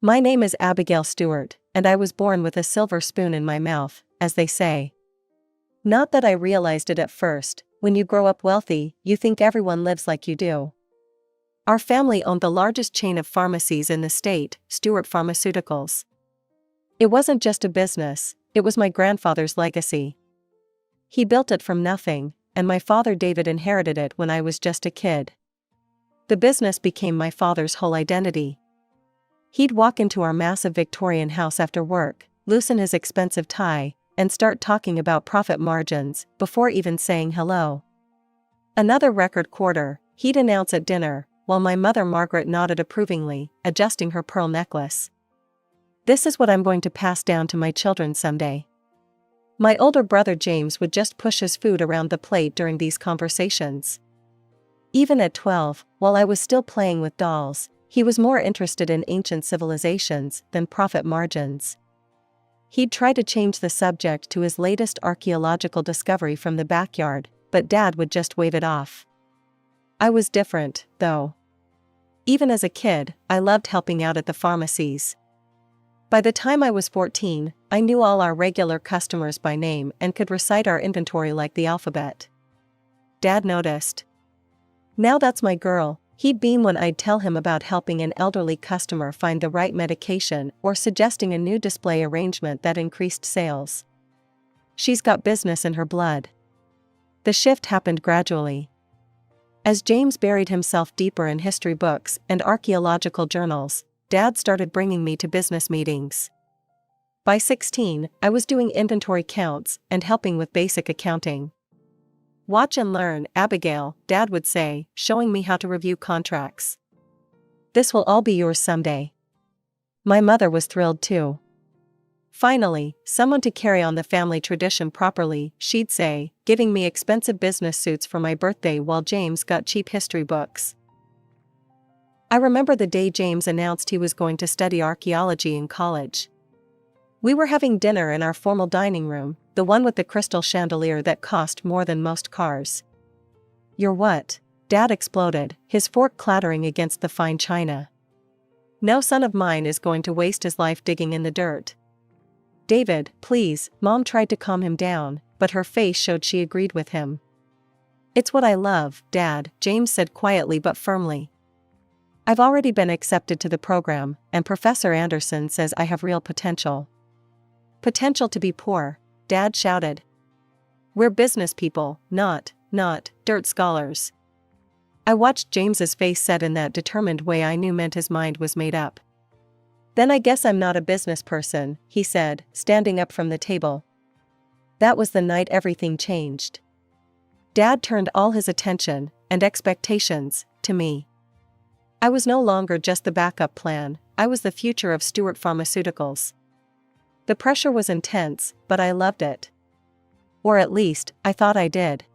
My name is Abigail Stewart, and I was born with a silver spoon in my mouth, as they say. Not that I realized it at first. When you grow up wealthy, you think everyone lives like you do. Our family owned the largest chain of pharmacies in the state, Stewart Pharmaceuticals. It wasn't just a business, it was my grandfather's legacy. He built it from nothing, and my father David inherited it when I was just a kid. The business became my father's whole identity. He'd walk into our massive Victorian house after work, loosen his expensive tie, and start talking about profit margins before even saying hello. Another record quarter, he'd announce at dinner, while my mother Margaret nodded approvingly, adjusting her pearl necklace. This is what I'm going to pass down to my children someday. My older brother James would just push his food around the plate during these conversations. Even at 12, while I was still playing with dolls, he was more interested in ancient civilizations than profit margins. He'd try to change the subject to his latest archaeological discovery from the backyard, but Dad would just wave it off. I was different, though. Even as a kid, I loved helping out at the pharmacies. By the time I was 14, I knew all our regular customers by name and could recite our inventory like the alphabet. Dad noticed. Now that's my girl, he'd beam when I'd tell him about helping an elderly customer find the right medication or suggesting a new display arrangement that increased sales. She's got business in her blood. The shift happened gradually. As James buried himself deeper in history books and archaeological journals, Dad started bringing me to business meetings. By 16, I was doing inventory counts and helping with basic accounting. "Watch and learn, Abigail," Dad would say, showing me how to review contracts. "This will all be yours someday." My mother was thrilled too. "Finally, someone to carry on the family tradition properly," she'd say, giving me expensive business suits for my birthday while James got cheap history books. I remember the day James announced he was going to study archaeology in college. We were having dinner in our formal dining room, the one with the crystal chandelier that cost more than most cars. "You're what?" Dad exploded, his fork clattering against the fine china. "No son of mine is going to waste his life digging in the dirt." "David, please," Mom tried to calm him down, but her face showed she agreed with him. "It's what I love, Dad," James said quietly but firmly. "I've already been accepted to the program, and Professor Anderson says I have real potential." "Potential to be poor," Dad shouted. "We're business people, not dirt scholars." I watched James's face set in that determined way I knew meant his mind was made up. "Then I guess I'm not a business person," he said, standing up from the table. That was the night everything changed. Dad turned all his attention, and expectations, to me. I was no longer just the backup plan, I was the future of Stewart Pharmaceuticals. The pressure was intense, but I loved it. Or at least, I thought I did.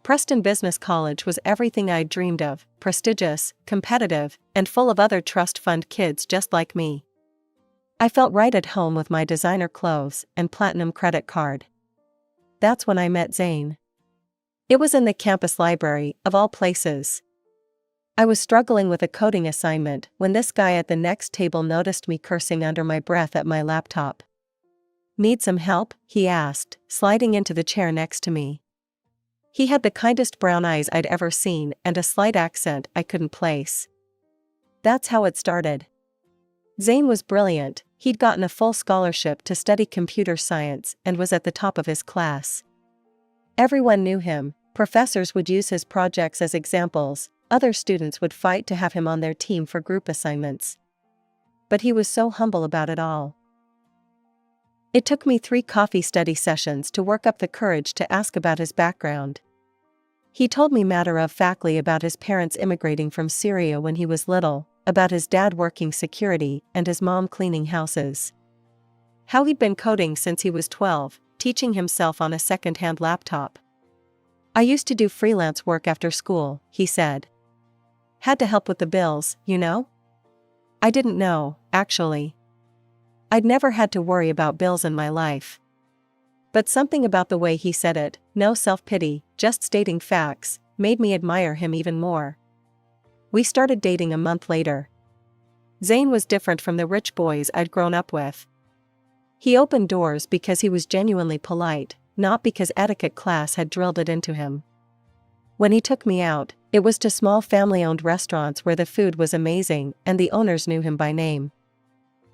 Preston Business College was everything I'd dreamed of, prestigious, competitive, and full of other trust fund kids just like me. I felt right at home with my designer clothes and platinum credit card. That's when I met Zayn. It was in the campus library, of all places. I was struggling with a coding assignment when this guy at the next table noticed me cursing under my breath at my laptop. "Need some help?" he asked, sliding into the chair next to me. He had the kindest brown eyes I'd ever seen and a slight accent I couldn't place. That's how it started. Zayn was brilliant, he'd gotten a full scholarship to study computer science and was at the top of his class. Everyone knew him, professors would use his projects as examples, other students would fight to have him on their team for group assignments. But he was so humble about it all. It took me 3 coffee study sessions to work up the courage to ask about his background. He told me matter-of-factly about his parents immigrating from Syria when he was little, about his dad working security and his mom cleaning houses. How he'd been coding since he was 12, teaching himself on a second-hand laptop. "I used to do freelance work after school," he said. "Had to help with the bills, you know?" I didn't know, actually. I'd never had to worry about bills in my life. But something about the way he said it, no self-pity, just stating facts, made me admire him even more. We started dating a month later. Zayn was different from the rich boys I'd grown up with. He opened doors because he was genuinely polite, not because etiquette class had drilled it into him. When he took me out, it was to small family-owned restaurants where the food was amazing and the owners knew him by name.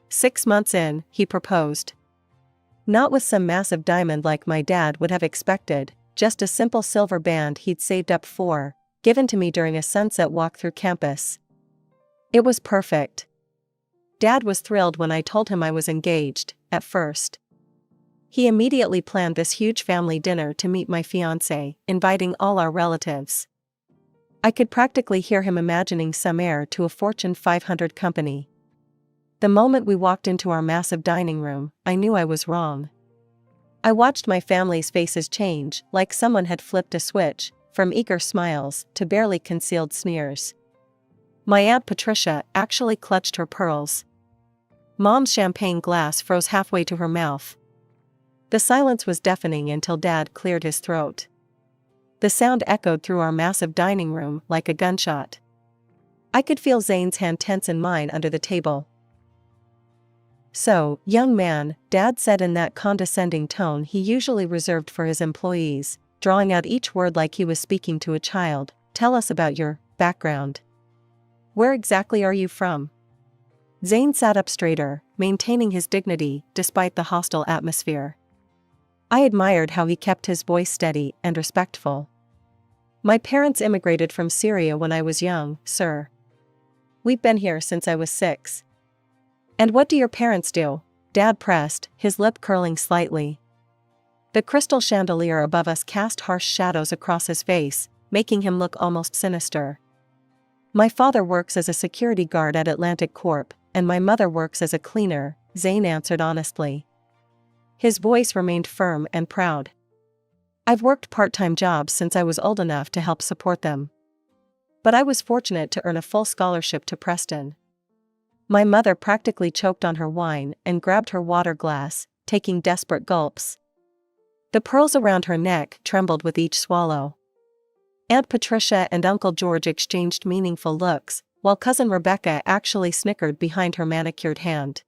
6 months in, he proposed. Not with some massive diamond like my dad would have expected, just a simple silver band he'd saved up for, given to me during a sunset walk through campus. It was perfect. Dad was thrilled when I told him I was engaged, at first. He immediately planned this huge family dinner to meet my fiancé, inviting all our relatives. I could practically hear him imagining some heir to a Fortune 500 company. The moment we walked into our massive dining room, I knew I was wrong. I watched my family's faces change, like someone had flipped a switch, from eager smiles to barely concealed sneers. My Aunt Patricia actually clutched her pearls. Mom's champagne glass froze halfway to her mouth. The silence was deafening until Dad cleared his throat. The sound echoed through our massive dining room like a gunshot. I could feel Zayn's hand tense in mine under the table. "So, young man," Dad said in that condescending tone he usually reserved for his employees, drawing out each word like he was speaking to a child, "tell us about your background. Where exactly are you from?" Zayn sat up straighter, maintaining his dignity despite the hostile atmosphere. I admired how he kept his voice steady and respectful. "My parents immigrated from Syria when I was young, sir. We've been here since I was 6. "And what do your parents do?" Dad pressed, his lip curling slightly. The crystal chandelier above us cast harsh shadows across his face, making him look almost sinister. "My father works as a security guard at Atlantic Corp, and my mother works as a cleaner," Zayn answered honestly. His voice remained firm and proud. "I've worked part-time jobs since I was old enough to help support them. But I was fortunate to earn a full scholarship to Preston." My mother practically choked on her wine and grabbed her water glass, taking desperate gulps. The pearls around her neck trembled with each swallow. Aunt Patricia and Uncle George exchanged meaningful looks, while Cousin Rebecca actually snickered behind her manicured hand.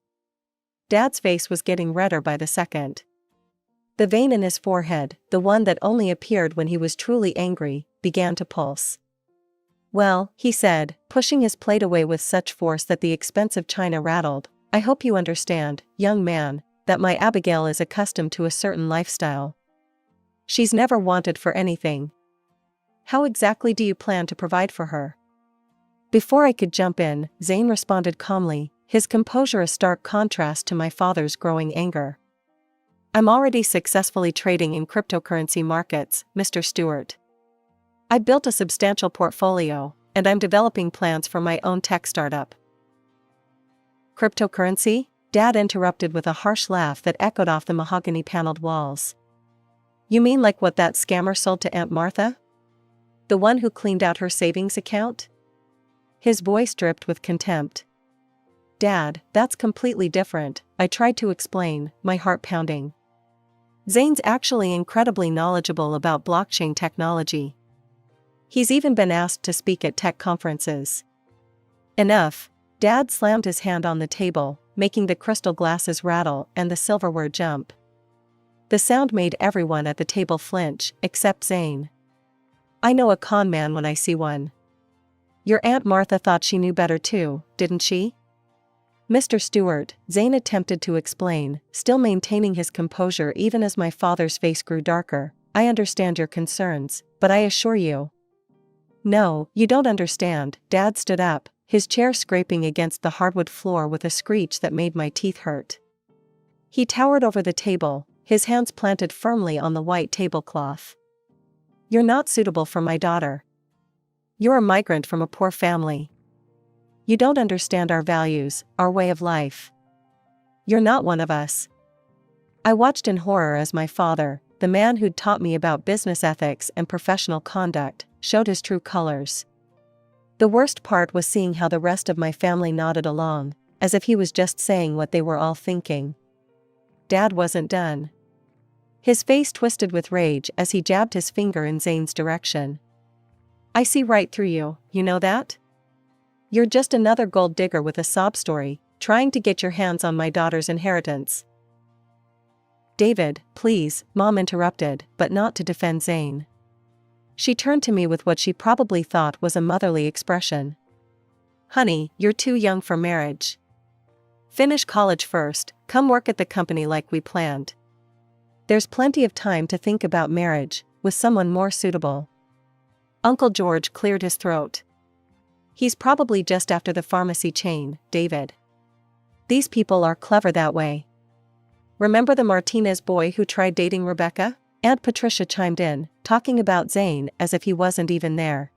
Dad's face was getting redder by the second. The vein in his forehead, the one that only appeared when he was truly angry, began to pulse. "Well," he said, pushing his plate away with such force that the expensive china rattled, "I hope you understand, young man, that my Abigail is accustomed to a certain lifestyle. She's never wanted for anything. How exactly do you plan to provide for her?" Before I could jump in, Zayn responded calmly, his composure a stark contrast to my father's growing anger. "I'm already successfully trading in cryptocurrency markets, Mr. Stewart. I built a substantial portfolio, and I'm developing plans for my own tech startup." "Cryptocurrency?" Dad interrupted with a harsh laugh that echoed off the mahogany-paneled walls. "You mean like what that scammer sold to Aunt Martha? The one who cleaned out her savings account?" His voice dripped with contempt. "Dad, that's completely different," I tried to explain, my heart pounding. "Zayn's actually incredibly knowledgeable about blockchain technology. He's even been asked to speak at tech conferences." "Enough." Dad slammed his hand on the table, making the crystal glasses rattle and the silverware jump. The sound made everyone at the table flinch, except Zayn. "I know a con man when I see one. Your Aunt Martha thought she knew better too, didn't she?" "Mr. Stewart," Zayn attempted to explain, still maintaining his composure even as my father's face grew darker, "I understand your concerns, but I assure you—" "No, you don't understand." Dad stood up, his chair scraping against the hardwood floor with a screech that made my teeth hurt. He towered over the table, his hands planted firmly on the white tablecloth. "You're not suitable for my daughter. You're a migrant from a poor family. You don't understand our values, our way of life. You're not one of us." I watched in horror as my father, the man who'd taught me about business ethics and professional conduct, showed his true colors. The worst part was seeing how the rest of my family nodded along, as if he was just saying what they were all thinking. Dad wasn't done. His face twisted with rage as he jabbed his finger in Zayn's direction. "I see right through you, you know that? You're just another gold digger with a sob story, trying to get your hands on my daughter's inheritance. David, please, Mom interrupted, but not to defend Zayn. She turned to me with what she probably thought was a motherly expression. Honey, you're too young for marriage. Finish college first, come work at the company like we planned. There's plenty of time to think about marriage, with someone more suitable. Uncle George cleared his throat. He's probably just after the pharmacy chain, David. These people are clever that way. Remember the Martinez boy who tried dating Rebecca? Aunt Patricia chimed in, talking about Zayn as if he wasn't even there.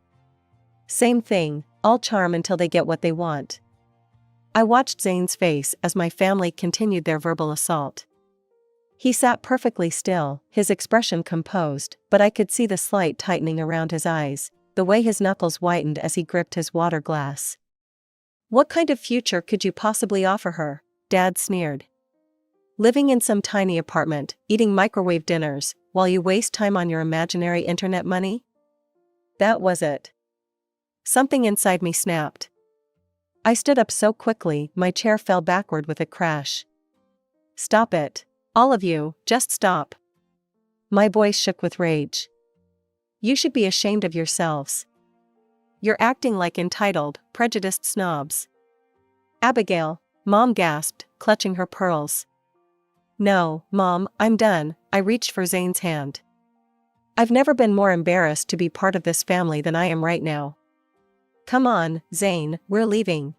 Same thing, all charm until they get what they want. I watched Zayn's face as my family continued their verbal assault. He sat perfectly still, his expression composed, but I could see the slight tightening around his eyes, the way his knuckles whitened as he gripped his water glass. What kind of future could you possibly offer her? Dad sneered. Living in some tiny apartment, eating microwave dinners, while you waste time on your imaginary internet money? That was it. Something inside me snapped. I stood up so quickly, my chair fell backward with a crash. Stop it. All of you, just stop. My voice shook with rage. You should be ashamed of yourselves. You're acting like entitled, prejudiced snobs. Abigail, Mom gasped, clutching her pearls. No, Mom, I'm done. I reached for Zayn's hand. I've never been more embarrassed to be part of this family than I am right now. Come on, Zayn, we're leaving.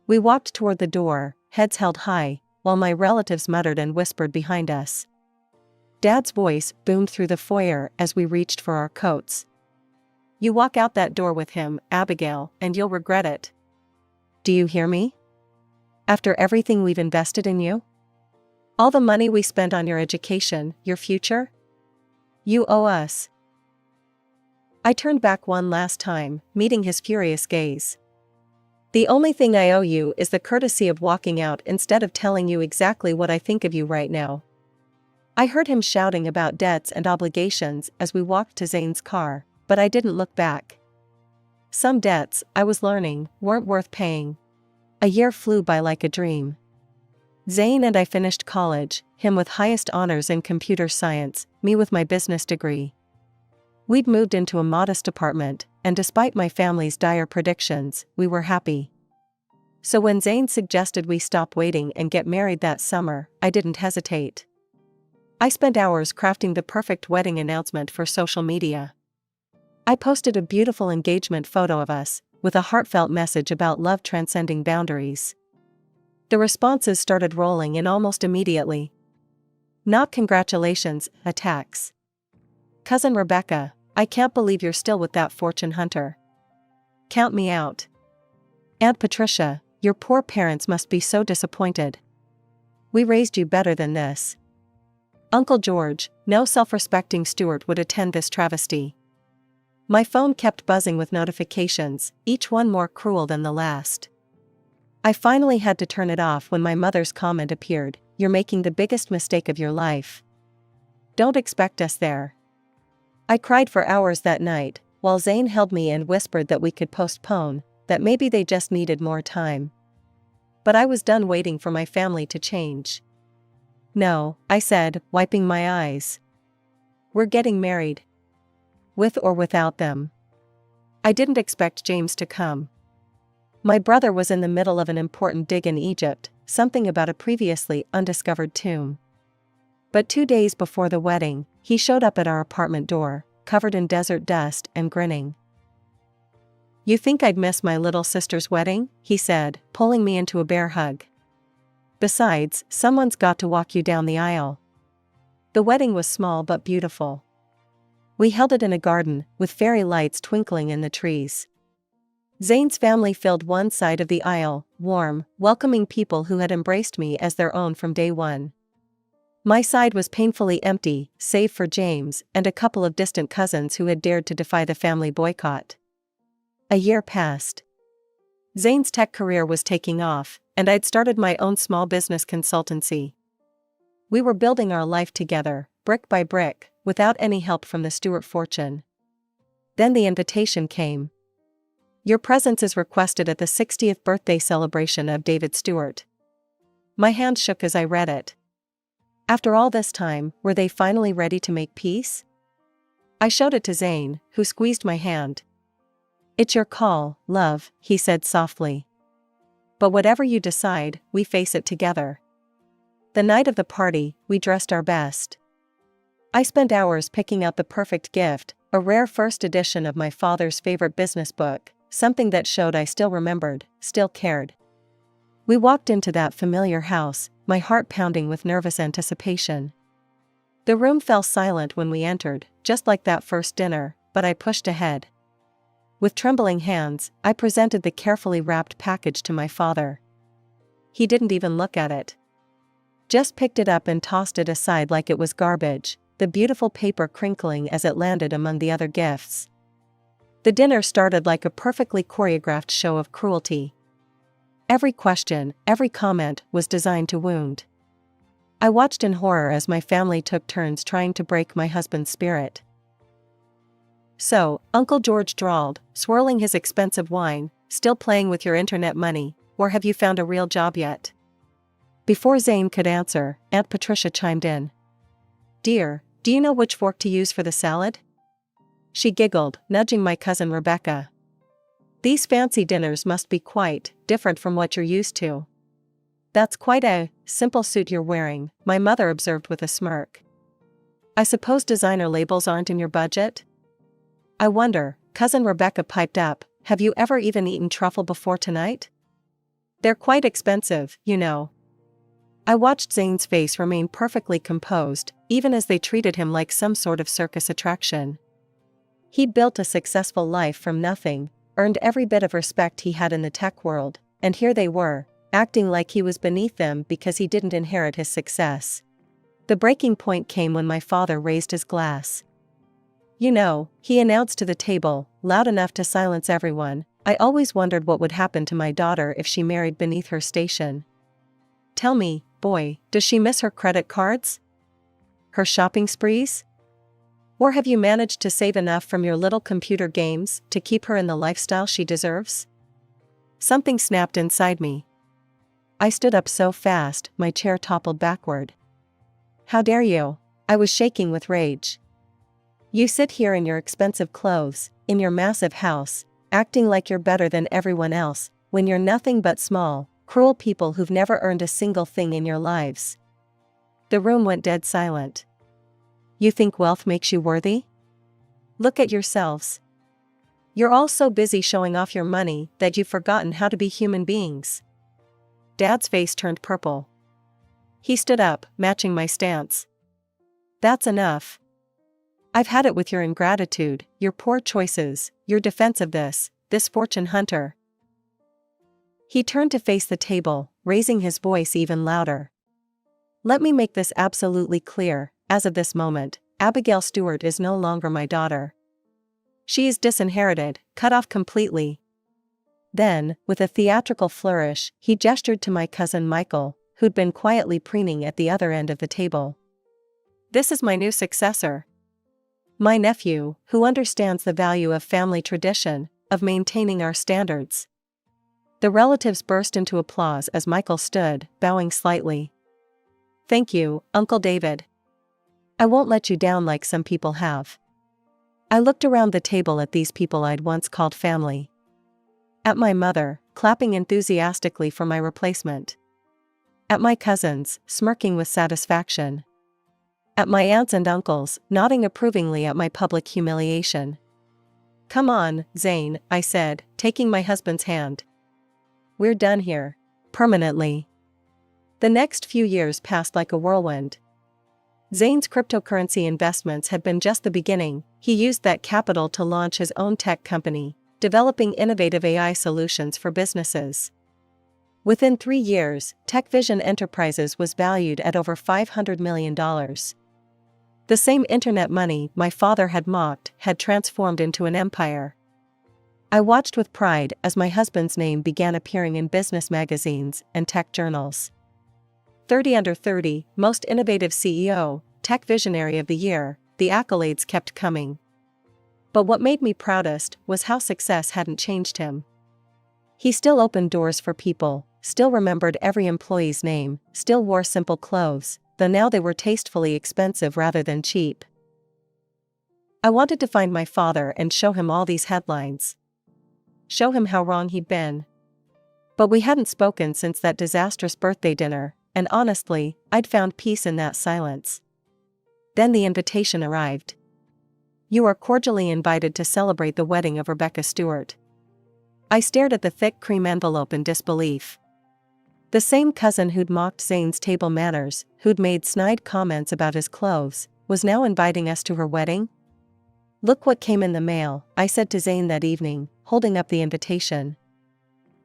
We walked toward the door, heads held high, while my relatives muttered and whispered behind us. Dad's voice boomed through the foyer as we reached for our coats. You walk out that door with him, Abigail, and you'll regret it. Do you hear me? After everything we've invested in you? All the money we spent on your education, your future? You owe us. I turned back one last time, meeting his furious gaze. The only thing I owe you is the courtesy of walking out instead of telling you exactly what I think of you right now. I heard him shouting about debts and obligations as we walked to Zayn's car, but I didn't look back. Some debts, I was learning, weren't worth paying. A year flew by like a dream. Zayn and I finished college, him with highest honors in computer science, me with my business degree. We'd moved into a modest apartment, and despite my family's dire predictions, we were happy. So when Zayn suggested we stop waiting and get married that summer, I didn't hesitate. I spent hours crafting the perfect wedding announcement for social media. I posted a beautiful engagement photo of us, with a heartfelt message about love transcending boundaries. The responses started rolling in almost immediately. Not congratulations, attacks. Cousin Rebecca, I can't believe you're still with that fortune hunter. Count me out. Aunt Patricia, your poor parents must be so disappointed. We raised you better than this. Uncle George, no self-respecting steward would attend this travesty. My phone kept buzzing with notifications, each one more cruel than the last. I finally had to turn it off when my mother's comment appeared, "You're making the biggest mistake of your life. Don't expect us there." I cried for hours that night, while Zayn held me and whispered that we could postpone, that maybe they just needed more time. But I was done waiting for my family to change. No, I said, wiping my eyes. We're getting married. With or without them. I didn't expect James to come. My brother was in the middle of an important dig in Egypt, something about a previously undiscovered tomb. But 2 days before the wedding, he showed up at our apartment door, covered in desert dust and grinning. You think I'd miss my little sister's wedding? He said, pulling me into a bear hug. Besides, someone's got to walk you down the aisle. The wedding was small but beautiful. We held it in a garden, with fairy lights twinkling in the trees. Zayn's family filled one side of the aisle, warm, welcoming people who had embraced me as their own from day one. My side was painfully empty, save for James and a couple of distant cousins who had dared to defy the family boycott. A year passed. Zayn's tech career was taking off, and I'd started my own small business consultancy. We were building our life together, brick by brick, without any help from the Stewart fortune. Then the invitation came. Your presence is requested at the 60th birthday celebration of David Stewart. My hand shook as I read it. After all this time, were they finally ready to make peace? I showed it to Zayn, who squeezed my hand. It's your call, love, he said softly. But whatever you decide, we face it together. The night of the party, we dressed our best. I spent hours picking out the perfect gift, a rare first edition of my father's favorite business book, something that showed I still remembered, still cared. We walked into that familiar house, my heart pounding with nervous anticipation. The room fell silent when we entered, just like that first dinner, but I pushed ahead. With trembling hands, I presented the carefully wrapped package to my father. He didn't even look at it. Just picked it up and tossed it aside like it was garbage, the beautiful paper crinkling as it landed among the other gifts. The dinner started like a perfectly choreographed show of cruelty. Every question, every comment was designed to wound. I watched in horror as my family took turns trying to break my husband's spirit. So, Uncle George drawled, swirling his expensive wine, still playing with your internet money, or have you found a real job yet? Before Zayn could answer, Aunt Patricia chimed in. Dear, do you know which fork to use for the salad? She giggled, nudging my cousin Rebecca. These fancy dinners must be quite different from what you're used to. That's quite a simple suit you're wearing, my mother observed with a smirk. I suppose designer labels aren't in your budget? I wonder, cousin Rebecca piped up, have you ever even eaten truffle before tonight? They're quite expensive, you know. I watched Zayn's face remain perfectly composed, even as they treated him like some sort of circus attraction. He'd built a successful life from nothing, earned every bit of respect he had in the tech world, and here they were, acting like he was beneath them because he didn't inherit his success. The breaking point came when my father raised his glass. You know, he announced to the table, loud enough to silence everyone, I always wondered what would happen to my daughter if she married beneath her station. Tell me, boy, does she miss her credit cards? Her shopping sprees? Or have you managed to save enough from your little computer games to keep her in the lifestyle she deserves? Something snapped inside me. I stood up so fast, my chair toppled backward. How dare you? I was shaking with rage. You sit here in your expensive clothes, in your massive house, acting like you're better than everyone else, when you're nothing but small, cruel people who've never earned a single thing in your lives. The room went dead silent. You think wealth makes you worthy? Look at yourselves. You're all so busy showing off your money that you've forgotten how to be human beings. Dad's face turned purple. He stood up, matching my stance. That's enough. I've had it with your ingratitude, your poor choices, your defense of this fortune hunter. He turned to face the table, raising his voice even louder. Let me make this absolutely clear, as of this moment, Abigail Stewart is no longer my daughter. She is disinherited, cut off completely. Then, with a theatrical flourish, he gestured to my cousin Michael, who'd been quietly preening at the other end of the table. This is my new successor. My nephew, who understands the value of family tradition, of maintaining our standards. The relatives burst into applause as Michael stood, bowing slightly. Thank you, Uncle David. I won't let you down like some people have. I looked around the table at these people I'd once called family. At my mother, clapping enthusiastically for my replacement. At my cousins, smirking with satisfaction. At my aunts and uncles, nodding approvingly at my public humiliation. Come on, Zayn, I said, taking my husband's hand. We're done here. Permanently. The next few years passed like a whirlwind. Zayn's cryptocurrency investments had been just the beginning. He used that capital to launch his own tech company, developing innovative AI solutions for businesses. Within 3 years, TechVision Enterprises was valued at over $500 million. The same internet money my father had mocked had transformed into an empire. I watched with pride as my husband's name began appearing in business magazines and tech journals. 30 Under 30, Most Innovative CEO, Tech Visionary of the Year, the accolades kept coming. But what made me proudest was how success hadn't changed him. He still opened doors for people, still remembered every employee's name, still wore simple clothes, though now they were tastefully expensive rather than cheap. I wanted to find my father and show him all these headlines. Show him how wrong he'd been. But we hadn't spoken since that disastrous birthday dinner, and honestly, I'd found peace in that silence. Then the invitation arrived. You are cordially invited to celebrate the wedding of Rebecca Stewart. I stared at the thick cream envelope in disbelief. The same cousin who'd mocked Zayn's table manners, who'd made snide comments about his clothes, was now inviting us to her wedding? Look what came in the mail, I said to Zayn that evening, holding up the invitation.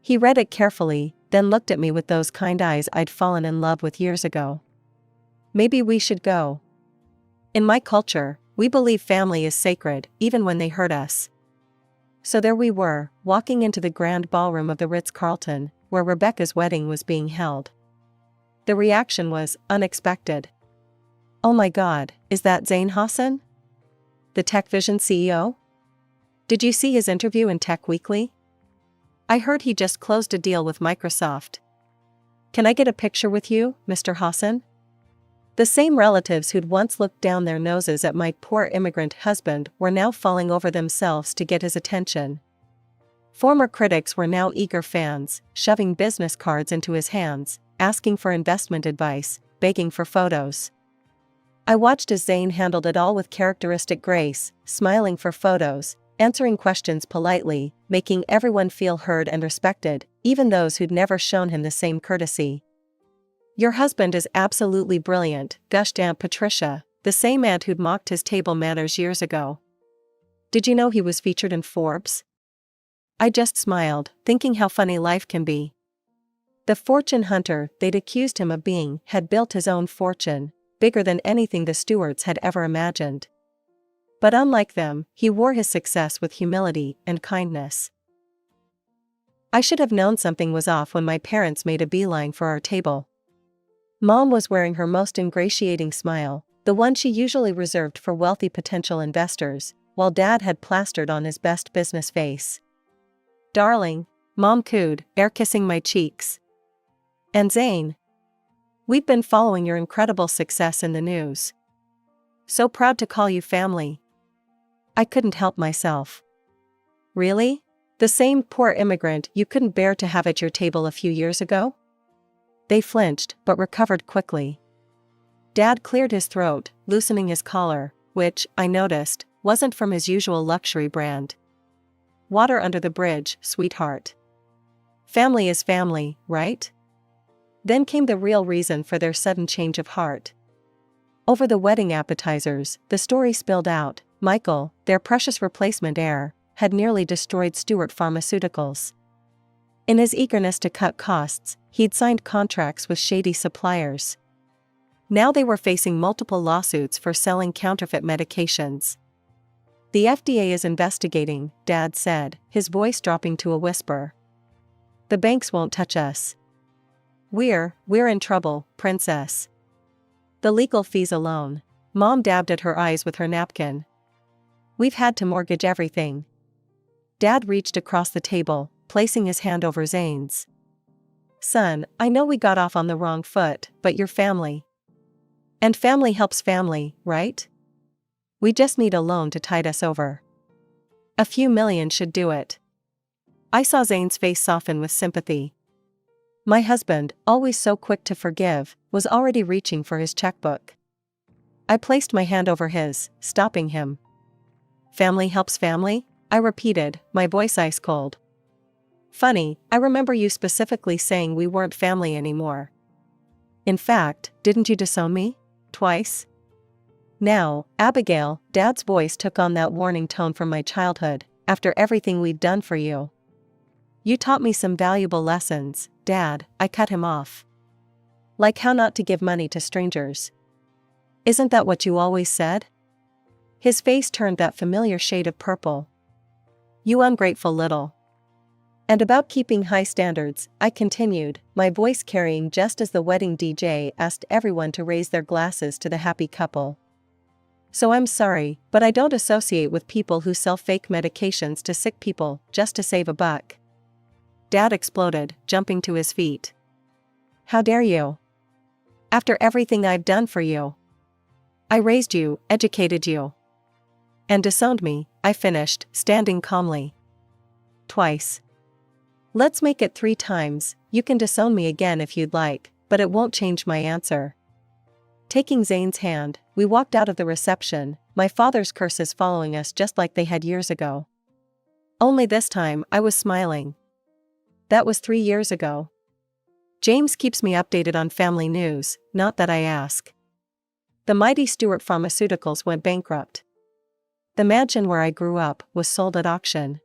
He read it carefully, then looked at me with those kind eyes I'd fallen in love with years ago. Maybe we should go. In my culture, we believe family is sacred, even when they hurt us. So there we were, walking into the grand ballroom of the Ritz-Carlton, where Rebecca's wedding was being held. The reaction was unexpected. Oh my God, is that Zayn Hassan? The TechVision CEO? Did you see his interview in Tech Weekly? I heard he just closed a deal with Microsoft. Can I get a picture with you, Mr. Hassan? The same relatives who'd once looked down their noses at my poor immigrant husband were now falling over themselves to get his attention. Former critics were now eager fans, shoving business cards into his hands, asking for investment advice, begging for photos. I watched as Zayn handled it all with characteristic grace, smiling for photos, answering questions politely, making everyone feel heard and respected, even those who'd never shown him the same courtesy. Your husband is absolutely brilliant, gushed Aunt Patricia, the same aunt who'd mocked his table manners years ago. Did you know he was featured in Forbes? I just smiled, thinking how funny life can be. The fortune hunter they'd accused him of being had built his own fortune, bigger than anything the Stewarts had ever imagined. But unlike them, he wore his success with humility and kindness. I should have known something was off when my parents made a beeline for our table. Mom was wearing her most ingratiating smile, the one she usually reserved for wealthy potential investors, while Dad had plastered on his best business face. Darling, Mom cooed, air-kissing my cheeks. And Zayn? We've been following your incredible success in the news. So proud to call you family. I couldn't help myself. Really? The same poor immigrant you couldn't bear to have at your table a few years ago? They flinched, but recovered quickly. Dad cleared his throat, loosening his collar, which, I noticed, wasn't from his usual luxury brand. Water under the bridge, sweetheart. Family is family, right? Then came the real reason for their sudden change of heart. Over the wedding appetizers, the story spilled out. Michael, their precious replacement heir, had nearly destroyed Stewart Pharmaceuticals. In his eagerness to cut costs, he'd signed contracts with shady suppliers. Now they were facing multiple lawsuits for selling counterfeit medications. The FDA is investigating, Dad said, his voice dropping to a whisper. The banks won't touch us. We're in trouble, princess. The legal fees alone. Mom dabbed at her eyes with her napkin. We've had to mortgage everything. Dad reached across the table, placing his hand over Zayn's. Son, I know we got off on the wrong foot, but you're family. And family helps family, right? We just need a loan to tide us over. A few million should do it. I saw Zayn's face soften with sympathy. My husband, always so quick to forgive, was already reaching for his checkbook. I placed my hand over his, stopping him. Family helps family? I repeated, my voice ice cold. Funny, I remember you specifically saying we weren't family anymore. In fact, didn't you disown me? Twice? Now, Abigail, Dad's voice took on that warning tone from my childhood, after everything we'd done for you. You taught me some valuable lessons, Dad, I cut him off. Like how not to give money to strangers. Isn't that what you always said? His face turned that familiar shade of purple. You ungrateful little. And about keeping high standards, I continued, my voice carrying just as the wedding DJ asked everyone to raise their glasses to the happy couple. So I'm sorry, but I don't associate with people who sell fake medications to sick people just to save a buck. Dad exploded, jumping to his feet. How dare you? After everything I've done for you. I raised you, educated you. And disowned me, I finished, standing calmly. Twice. Let's make it 3 times, you can disown me again if you'd like, but it won't change my answer. Taking Zayn's hand, we walked out of the reception, my father's curses following us just like they had years ago. Only this time, I was smiling. That was 3 years ago. James keeps me updated on family news, not that I ask. The mighty Stewart Pharmaceuticals went bankrupt. The mansion where I grew up was sold at auction.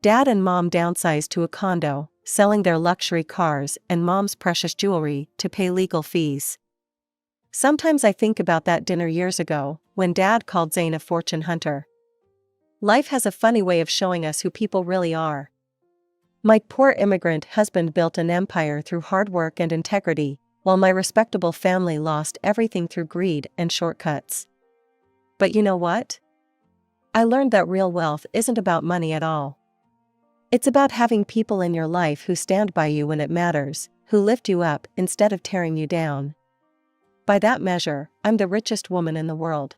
Dad and Mom downsized to a condo, selling their luxury cars and Mom's precious jewelry to pay legal fees. Sometimes I think about that dinner years ago, when Dad called Zayn a fortune hunter. Life has a funny way of showing us who people really are. My poor immigrant husband built an empire through hard work and integrity, while my respectable family lost everything through greed and shortcuts. But you know what? I learned that real wealth isn't about money at all. It's about having people in your life who stand by you when it matters, who lift you up instead of tearing you down. By that measure, I'm the richest woman in the world.